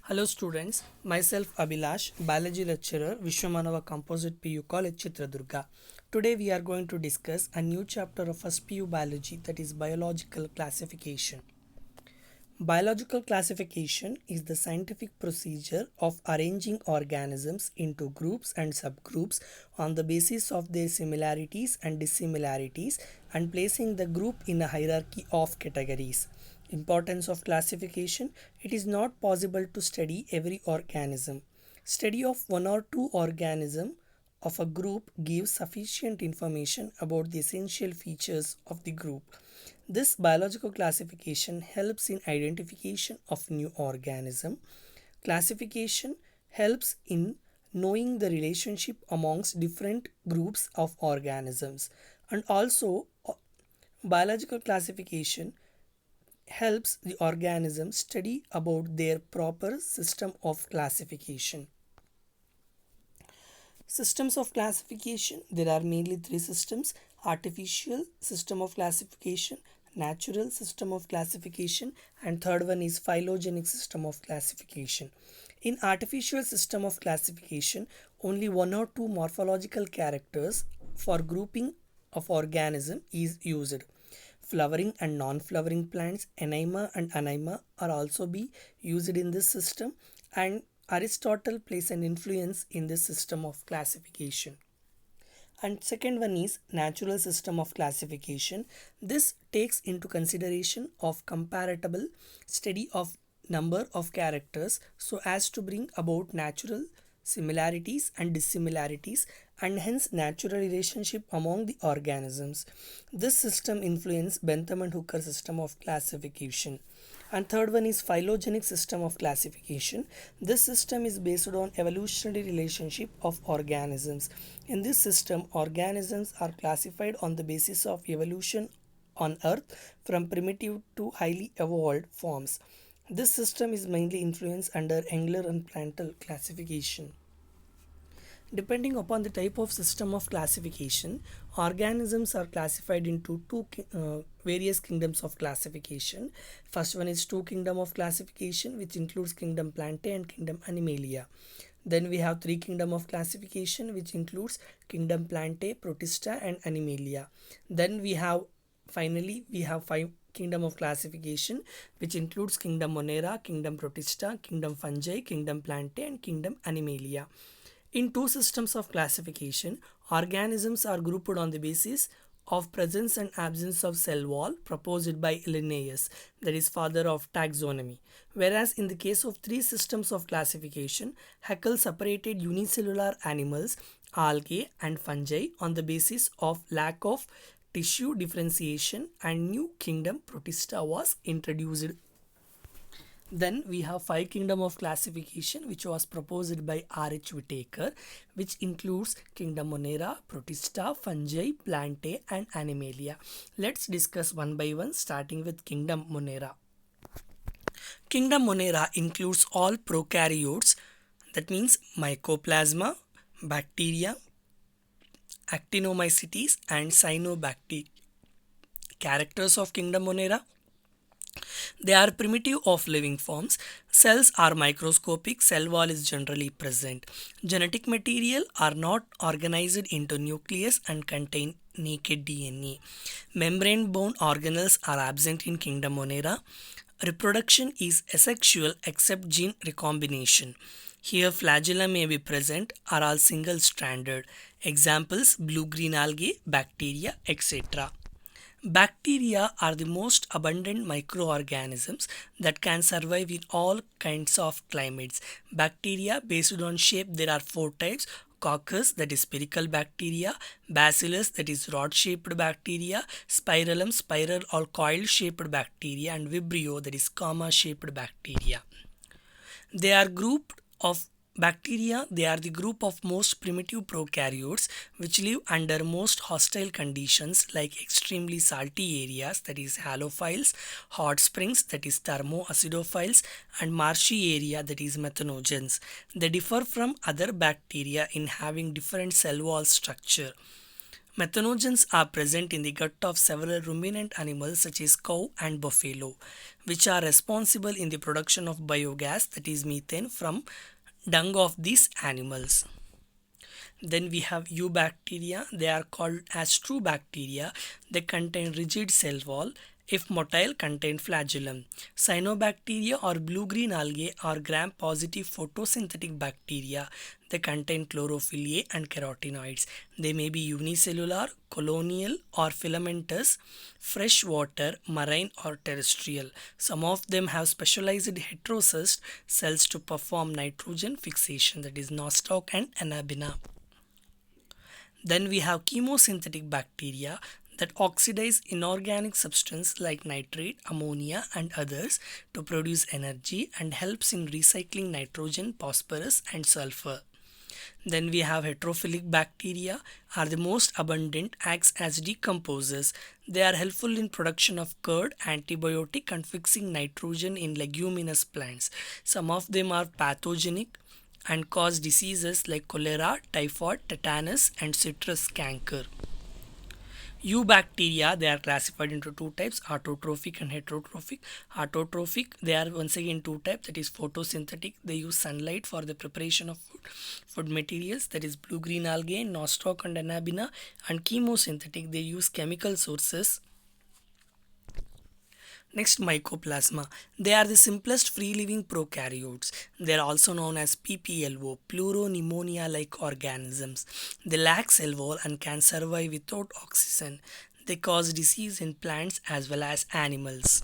Hello students, myself Abhilash, biology lecturer, Vishwamanava Composite PU College Chitradurga. Today we are going to discuss a new chapter of first PU biology, that is biological classification. Biological classification is the scientific procedure of arranging organisms into groups and subgroups on the basis of their similarities and dissimilarities and placing the group in a hierarchy of categories. Importance of classification: it is not possible to study every organism. Study of one or two organisms of a group gives sufficient information about the essential features of the group. This biological classification helps in identification of new organism. Classification helps in knowing the relationship amongst different groups of organisms, and also biological classification helps the organism study about their proper system of classification. Systems of classification, there are mainly three systems: artificial system of classification, natural system of classification, and third one is phylogenetic system of classification. In artificial system of classification, only one or two morphological characters for grouping of organism is used. Flowering and non-flowering plants, anima and anima, are also be used in this system, and Aristotle plays an influence in this system of classification. And second one is natural system of classification. This takes into consideration of comparable study of number of characters so as to bring about natural similarities and dissimilarities, and hence natural relationship among the organisms. This system influenced Bentham and Hooker system of classification. And third one is phylogenetic system of classification. This system is based on evolutionary relationship of organisms. In this system, organisms are classified on the basis of evolution on earth from primitive to highly evolved forms. This system is mainly influenced under Engler and Prandtl classification. Depending upon the type of system of classification, organisms are classified into two various kingdoms of classification. First one is two kingdom of classification, which includes kingdom Plantae and kingdom Animalia. Then we have three kingdom of classification, which includes kingdom Plantae, Protista, and Animalia. Then we have five kingdom of classification, which includes kingdom Monera, kingdom Protista, kingdom Fungi, kingdom Plantae, and kingdom Animalia. In two systems of classification, organisms are grouped on the basis of presence and absence of cell wall proposed by Linnaeus, that is father of taxonomy. Whereas in the case of three systems of classification, Haeckel separated unicellular animals, algae and fungi on the basis of lack of tissue differentiation, and new kingdom Protista was introduced. Then we have five kingdom of classification, which was proposed by R.H. Whitaker, which includes kingdom Monera, Protista, Fungi, Plantae, and Animalia. Let's discuss one by one, starting with kingdom Monera. Kingdom Monera includes all prokaryotes, that means mycoplasma, bacteria, actinomycetes, and cyanobacteria. Characters of kingdom Monera: they are primitive of living forms. Cells are microscopic. Cell wall is generally present. Genetic material are not organized into nucleus and contain naked DNA. Membrane-bound organelles are absent in kingdom Monera. Reproduction is asexual except gene recombination. Here flagella may be present, are all single-stranded. Examples: blue-green algae, bacteria, etc. Bacteria are the most abundant microorganisms that can survive in all kinds of climates. Bacteria, based on shape, there are four types: Coccus, that is spherical bacteria; Bacillus, that is rod-shaped bacteria; Spirillum, spiral or coil-shaped bacteria; and Vibrio, that is comma-shaped bacteria. They are grouped of Bacteria, they are the group of most primitive prokaryotes which live under most hostile conditions like extremely salty areas, that is halophiles, hot springs, that is thermoacidophiles, and marshy area, that is methanogens. They differ from other bacteria in having different cell wall structure. Methanogens are present in the gut of several ruminant animals such as cow and buffalo, which are responsible in the production of biogas, that is methane, from dung of these animals. Then we have eubacteria. They are called as true bacteria. They contain rigid cell wall. If motile, contain flagellum. Cyanobacteria or blue-green algae are gram-positive photosynthetic bacteria. They contain chlorophyll A and carotenoids. They may be unicellular, colonial or filamentous, freshwater, marine or terrestrial. Some of them have specialized heterocyst cells to perform nitrogen fixation, that is nostoc and anabina. Then we have chemosynthetic bacteria that oxidize inorganic substance like nitrate, ammonia and others to produce energy and helps in recycling nitrogen, phosphorus and sulfur. Then we have heterophilic bacteria are the most abundant, acts as decomposers. They are helpful in production of curd, antibiotic and fixing nitrogen in leguminous plants. Some of them are pathogenic and cause diseases like cholera, typhoid, tetanus and citrus canker. Eubacteria, they are classified into two types, autotrophic and heterotrophic. Autotrophic, they are once again two types, that is photosynthetic. They use sunlight for the preparation of food materials, that is blue-green algae, nostoc and anabina. And chemosynthetic, they use chemical sources. Next, mycoplasma. They are the simplest free-living prokaryotes. They are also known as PPLO, pleuropneumonia-like organisms. They lack cell wall and can survive without oxygen. They cause disease in plants as well as animals.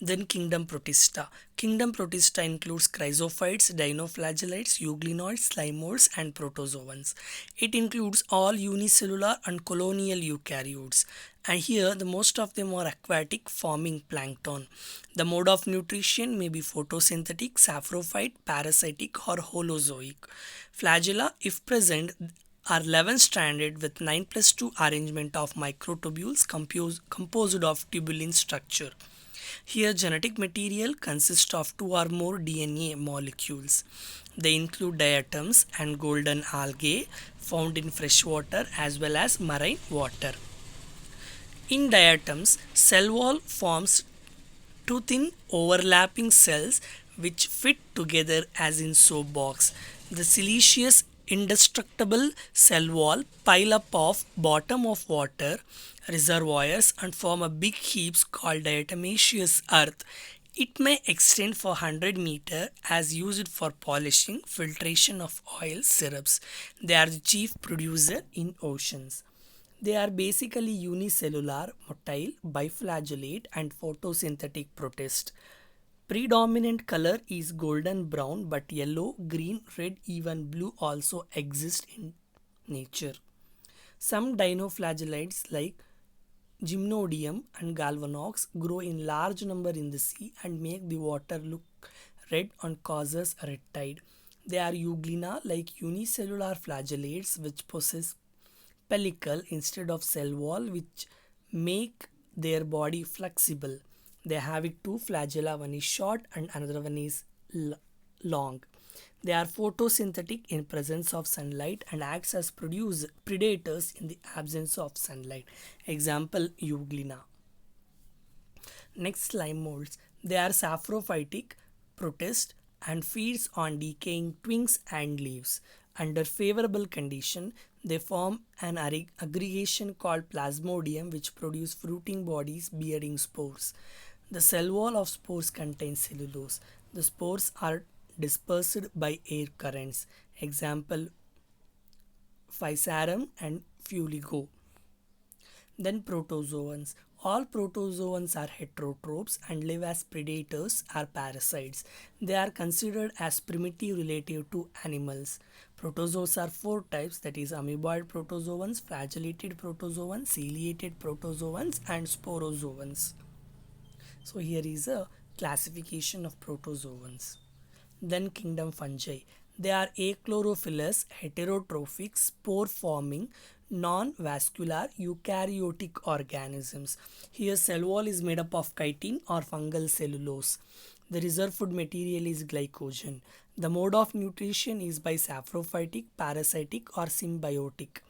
Then kingdom Protista. Kingdom Protista includes chrysophytes, dinoflagellates, euglenoids, slime molds and protozoans. It includes all unicellular and colonial eukaryotes. And here the most of them are aquatic, forming plankton. The mode of nutrition may be photosynthetic, saprophyte, parasitic or holozoic. Flagella, if present, are 11-stranded with 9+2 arrangement of microtubules composed of tubulin structure. Here genetic material consists of 2 or more DNA molecules. They include diatoms and golden algae found in freshwater as well as marine water. In diatoms, cell wall forms two thin overlapping cells which fit together as in soap box. The siliceous indestructible cell wall pile up of bottom of water reservoirs and form a big heaps called diatomaceous earth. It may extend for 100 meter as used for polishing, filtration of oil syrups. They are the chief producer in oceans. They are basically unicellular, motile, biflagellate and photosynthetic protist. Predominant color is golden brown, but yellow, green, red, even blue also exist in nature. Some dinoflagellates like Gymnodium and Galvanox grow in large number in the sea and make the water look red and causes red tide. They are euglena like unicellular flagellates which possess pellicle instead of cell wall, which make their body flexible. They have two flagella, one is short and another one is long. They are photosynthetic in presence of sunlight and acts as predators in the absence of sunlight. Example, euglena. Next, slime molds. They are saprophytic, protist and feeds on decaying twigs and leaves. Under favorable condition, they form an aggregation called plasmodium which produce fruiting bodies bearing spores. The cell wall of spores contains cellulose. The spores are dispersed by air currents. Example, Physarum and Fuligo. Then protozoans. All protozoans are heterotrophs and live as predators or parasites. They are considered as primitive relative to animals. Protozoans are 4 types, that is amoeboid protozoans, flagellated protozoans, ciliated protozoans and sporozoans. So here is a classification of protozoans. Then kingdom fungi. They are achlorophyllous, heterotrophic, spore-forming, non-vascular eukaryotic organisms. Here cell wall is made up of chitin or fungal cellulose. The reserve food material is glycogen. The mode of nutrition is by saprophytic, parasitic, or symbiotic.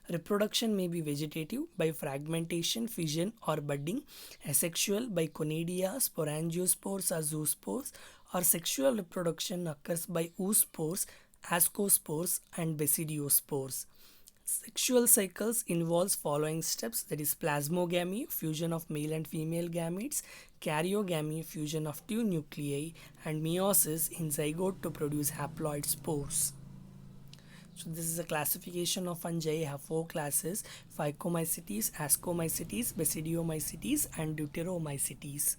Reproduction may be vegetative by fragmentation, fission, or budding, asexual by conidia, sporangiospores or zoospores, or sexual reproduction occurs by oospores, ascospores, and basidiospores. Sexual cycles involves following steps, that is plasmogamy, fusion of male and female gametes, karyogamy, fusion of two nuclei, and meiosis in zygote to produce haploid spores. So this is a classification of fungi. I have four classes: Phycomycetes, Ascomycetes, Basidiomycetes, and Deuteromycetes.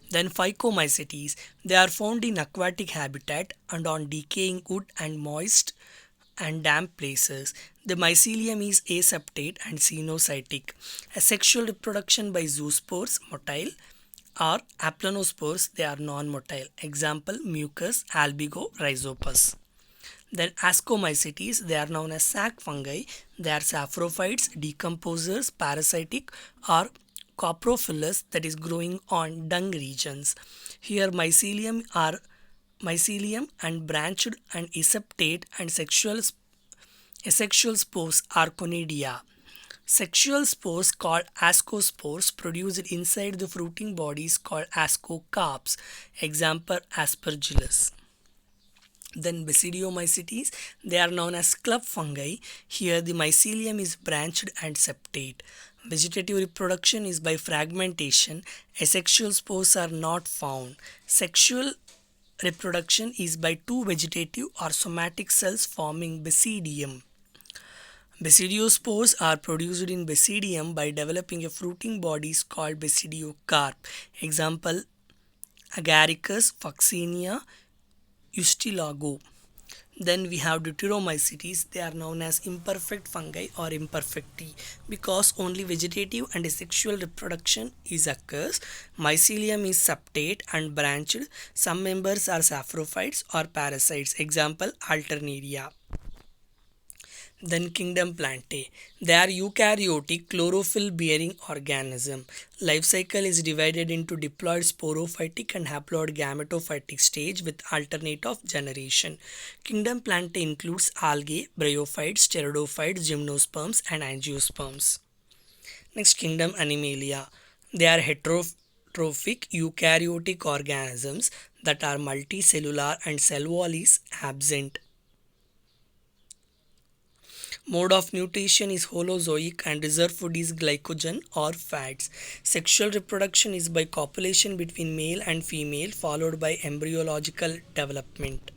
Then Phycomycetes, they are found in aquatic habitat and on decaying wood and moist and damp places. The mycelium is aseptate and cenocytic. Asexual reproduction by zoospores, motile, or aplanospores, they are non-motile. Example, mucus, albigo, rhizopus. Then Ascomycetes, they are known as sac fungi. They are saprophytes, decomposers, parasitic, or coprophilous, that is growing on dung regions. Here mycelium and branched and aseptate and asexual spores are conidia. Sexual spores called ascospores produced inside the fruiting bodies called ascocarps. Example, aspergillus. Then Basidiomycetes, they are known as club fungi. Here the mycelium is branched and septate. Vegetative reproduction is by fragmentation. Asexual spores are not found. Sexual reproduction is by two vegetative or somatic cells forming basidium. Basidiospores are produced in basidium by developing a fruiting bodies called basidiocarp. Example, Agaricus, Fuchsinia, Ustilago. Then we have Deuteromycetes. They are known as imperfect fungi or imperfecti because only vegetative and asexual reproduction is occurs. Mycelium is septate and branched. Some members are saprophytes or parasites. Example, Alternaria. Then kingdom Plantae. They are eukaryotic chlorophyll bearing organism. Life cycle is divided into diploid sporophytic and haploid gametophytic stage with alternate of generation. Kingdom Plantae includes algae, bryophytes, pteridophytes, gymnosperms, and angiosperms. Next, kingdom Animalia. They are heterotrophic eukaryotic organisms that are multicellular and cell wall is absent. Mode of nutrition is holozoic and reserve food is glycogen or fats. Sexual reproduction is by copulation between male and female followed by embryological development.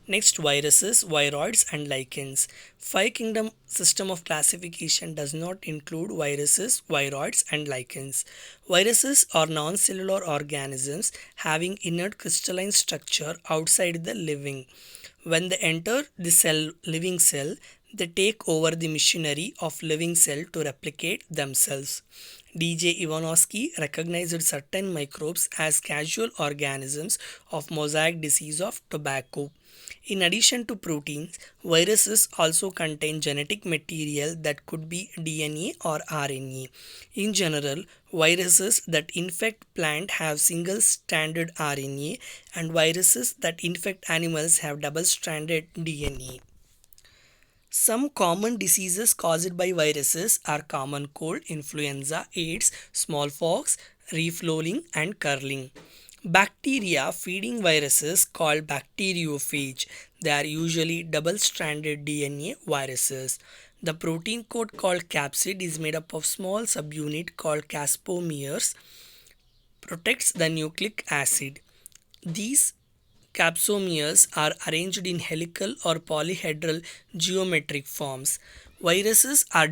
Next, viruses, viroids and lichens. Five kingdom system of classification does not include viruses, viroids and lichens. Viruses are non-cellular organisms having inert crystalline structure outside the living. When they enter the living cell, they take over the machinery of living cell to replicate themselves. D.J. Ivanovsky recognized certain microbes as casual organisms of mosaic disease of tobacco. In addition to proteins, viruses also contain genetic material that could be DNA or RNA. In general, viruses that infect plant have single-stranded RNA and viruses that infect animals have double-stranded DNA. Some common diseases caused by viruses are common cold, influenza, AIDS, smallpox, reflowing, and curling. Bacteria feeding viruses called bacteriophage. They are usually double-stranded DNA viruses. The protein coat called capsid is made up of small subunit called capsomeres, protects the nucleic acid. These capsomeres are arranged in helical or polyhedral geometric forms. Viroids are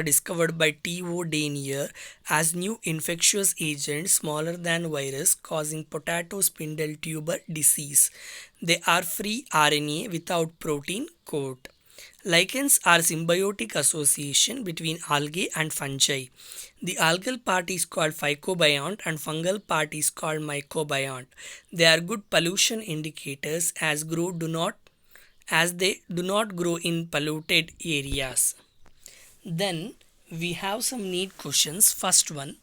discovered by T.O. Danier as new infectious agents smaller than virus causing potato spindle tuber disease. They are free RNA without protein coat. Lichens are symbiotic association between algae and fungi. The algal part is called phycobiont and fungal part is called mycobiont. They are good pollution indicators as they do not grow in polluted areas. Then we have some neat questions. First one,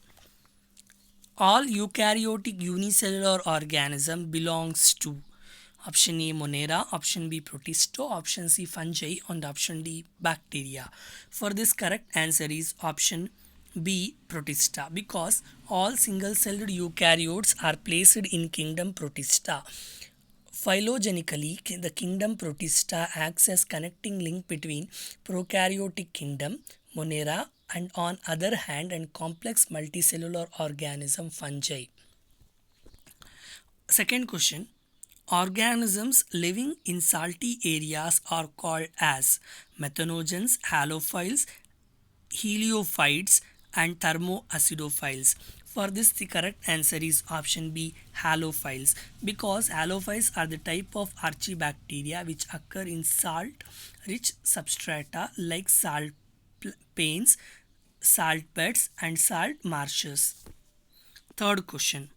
All eukaryotic unicellular organism belongs to option A Monera, option B Protista, option C fungi, and option D bacteria. For this correct answer is option B Protista, because all single-celled eukaryotes are placed in kingdom Protista. Phylogenetically, the kingdom Protista acts as connecting link between prokaryotic kingdom Monera and on other hand and complex multicellular organism fungi. Second question. Organisms living in salty areas are called as methanogens, halophiles, heliophytes, and thermoacidophiles. For this, the correct answer is option B, halophiles, because halophiles are the type of archibacteria which occur in salt-rich substrata like salt plains, salt beds, and salt marshes. Third question.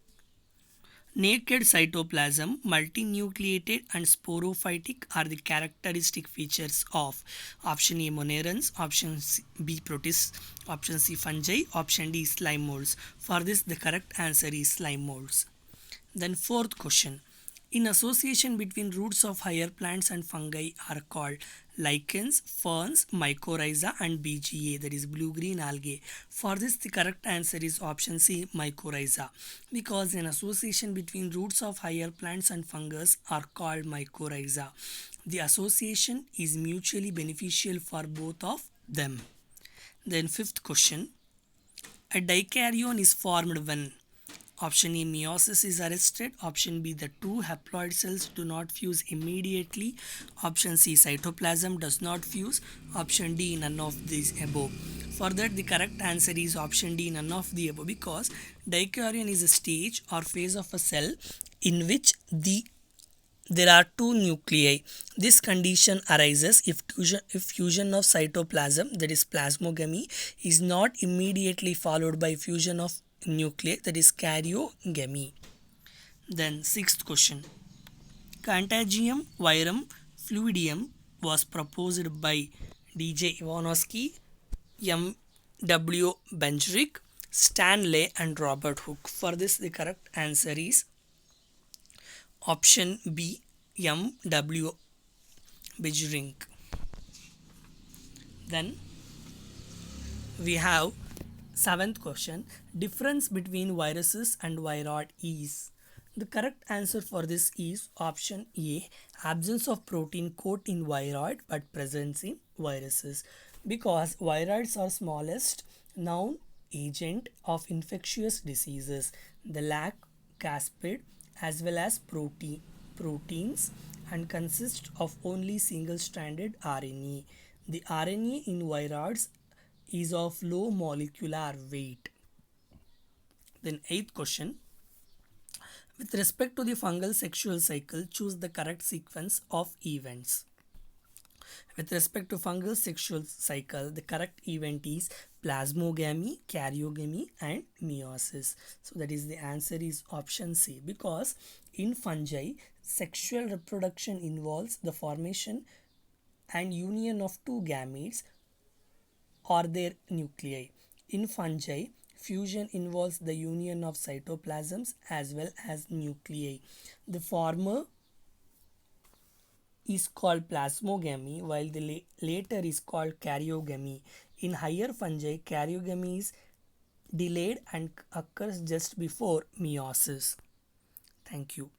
Naked cytoplasm, multinucleated and sporophytic are the characteristic features of option A monerans, option B protists, option C fungi, option D slime molds. For this, the correct answer is slime molds. Then fourth question. In association between roots of higher plants and fungi are called lichens, ferns, mycorrhiza and BGA, that is blue-green algae. For this, the correct answer is option C, mycorrhiza, because an association between roots of higher plants and fungus are called mycorrhiza. The association is mutually beneficial for both of them. Then fifth question. A dikaryon is formed when option A meiosis is arrested, option B the two haploid cells do not fuse immediately, option C cytoplasm does not fuse, option D none of these above. For that, the correct answer is option D none of the above, because dikaryon is a stage or phase of a cell in which there are two nuclei. This condition arises if fusion of cytoplasm, that is plasmogamy, is not immediately followed by fusion of nuclei, that is karyogamy. Then sixth question. Contagium virum fluidium was proposed by D.J. Ivanovsky, M.W. Benjerick, Stanley and Robert Hooke. For this, the correct answer is option B, M.W. Benjerick. Then we have seventh question. Difference between viruses and viroid is. The correct answer for this is option A, absence of protein coat in viroid but presence in viruses, because viroids are smallest known agent of infectious diseases. They lack caspid as well as proteins and consist of only single-stranded RNA. The RNA in viroids is of low molecular weight. Then eighth question. With respect to the fungal sexual cycle, choose the correct sequence of events. With respect to fungal sexual cycle, the correct event is plasmogamy, karyogamy and meiosis. So that is the answer is option C, because in fungi, sexual reproduction involves the formation and union of two gametes or their nuclei. In fungi, fusion involves the union of cytoplasms as well as nuclei. The former is called plasmogamy, while the later is called karyogamy. In higher fungi, karyogamy is delayed and occurs just before meiosis. Thank you.